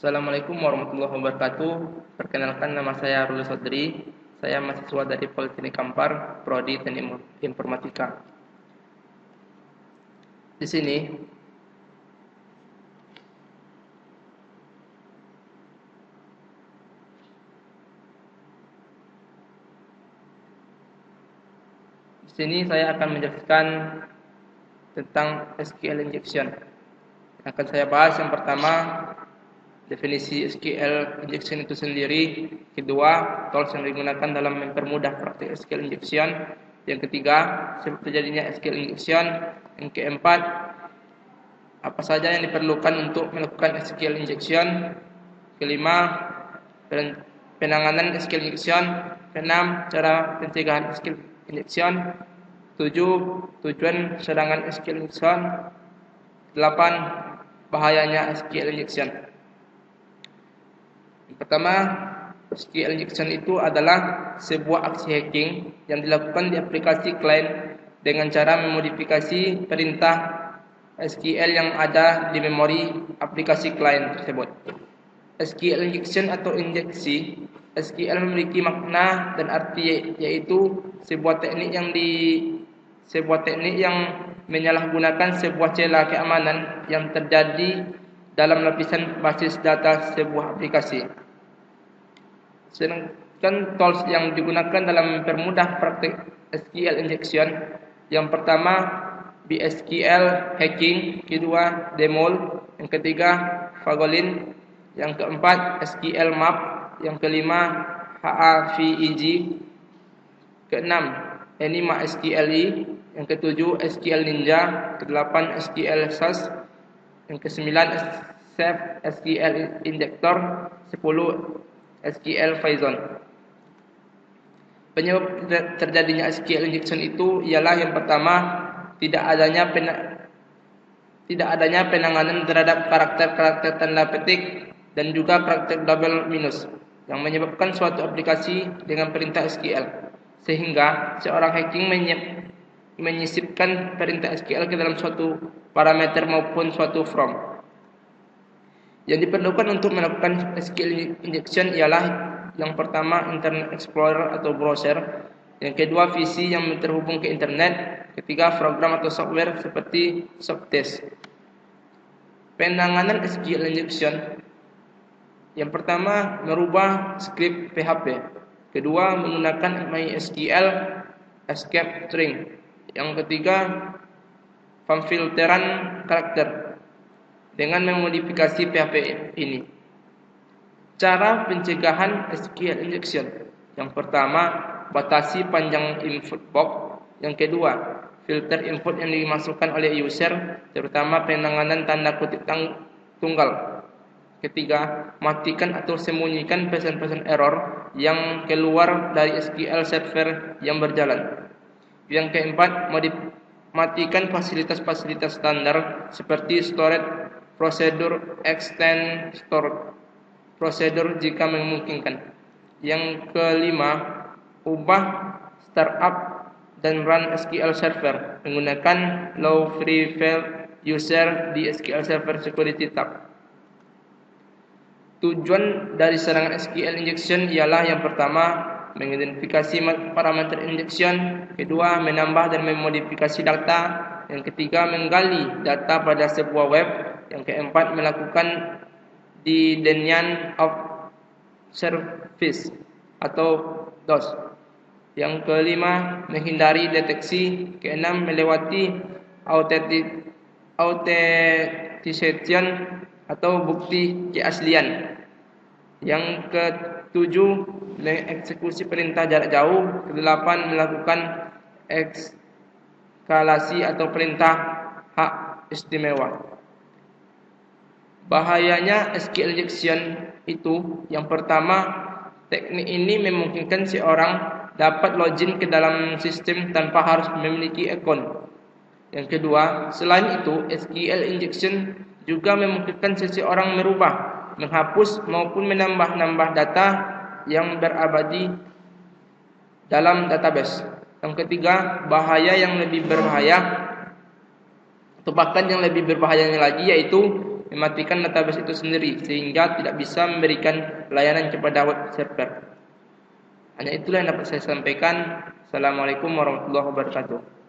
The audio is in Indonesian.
Assalamualaikum warahmatullahi wabarakatuh. Perkenalkan, nama saya Ruli Sodri. Saya mahasiswa dari Politeknik Kampar, Prodi Teknik Informatika. Di sini saya akan menjelaskan tentang SQL injection. Akan saya bahas yang pertama, definisi SQL injection itu sendiri. Kedua, tools yang digunakan dalam mempermudah praktik SQL injection. Yang ketiga, sebab terjadinya SQL injection. Yang keempat, apa saja yang diperlukan untuk melakukan SQL injection. Kelima, penanganan SQL injection. Keenam, cara pencegahan SQL injection. 7, tujuan serangan SQL injection. 8, bahayanya SQL injection. Yang pertama, SQL injection itu adalah sebuah aksi hacking yang dilakukan di aplikasi klien dengan cara memodifikasi perintah SQL yang ada di memori aplikasi klien tersebut. SQL injection atau injeksi SQL memiliki makna dan arti, yaitu sebuah teknik yang menyalahgunakan sebuah celah keamanan yang terjadi dalam lapisan basis data sebuah aplikasi. Sedangkan tools yang digunakan dalam mempermudah praktik SQL injection, yang pertama BSQL hacking, kedua Demol, yang ketiga Fagolin, yang keempat SQL map, yang kelima HAVEG, keenam Enigma SQLi, yang ketujuh SQL Ninja, kedelapan SQL SAS, yang kesembilan Safe SQL Injector, 10 SQL Python. Penyebab terjadinya SQL injection itu ialah yang pertama, tidak adanya penanganan terhadap karakter-karakter tanda petik dan juga karakter double minus yang menyebabkan suatu aplikasi dengan perintah SQL, sehingga seorang hacking menyisipkan perintah SQL ke dalam suatu parameter maupun suatu from. Yang diperlukan untuk melakukan SQL injection ialah yang pertama Internet Explorer atau browser, yang kedua VC yang terhubung ke internet, ketiga program atau software seperti Softtest. Penanganan SQL injection, yang pertama merubah skrip PHP, kedua menggunakan MySQL escape string, yang ketiga pemfilteran karakter dengan memodifikasi PHP ini. Cara pencegahan SQL injection, yang pertama batasi panjang input box, yang kedua filter input yang dimasukkan oleh user, terutama penanganan tanda kutip tunggal. Ketiga, matikan atau sembunyikan pesan-pesan error yang keluar dari SQL server yang berjalan. Yang keempat, matikan fasilitas-fasilitas standar seperti storage prosedur, extend store prosedur jika memungkinkan. Yang kelima, ubah startup dan run SQL server menggunakan low free file user di SQL server security tab. Tujuan dari serangan SQL injection ialah yang pertama mengidentifikasi parameter injection, kedua menambah dan memodifikasi data, yang ketiga menggali data pada sebuah web, yang keempat melakukan denial of service atau DOS, yang kelima menghindari deteksi, keenam melewati authentication atau bukti keaslian, yang ketujuh mengeksekusi perintah jarak jauh, kedelapan melakukan eskalasi atau perintah hak istimewa. Bahayanya SQL injection itu, yang pertama, teknik ini memungkinkan seorang dapat login ke dalam sistem tanpa harus memiliki akun. Yang kedua, selain itu SQL injection juga memungkinkan seseorang merubah, menghapus maupun menambah data yang berabadi dalam database. Yang ketiga, bahaya yang lebih berbahaya atau bahkan yang lebih berbahayanya lagi, yaitu mematikan database itu sendiri sehingga tidak bisa memberikan layanan kepada web server. Hanya itulah yang dapat saya sampaikan. Assalamualaikum warahmatullahi wabarakatuh.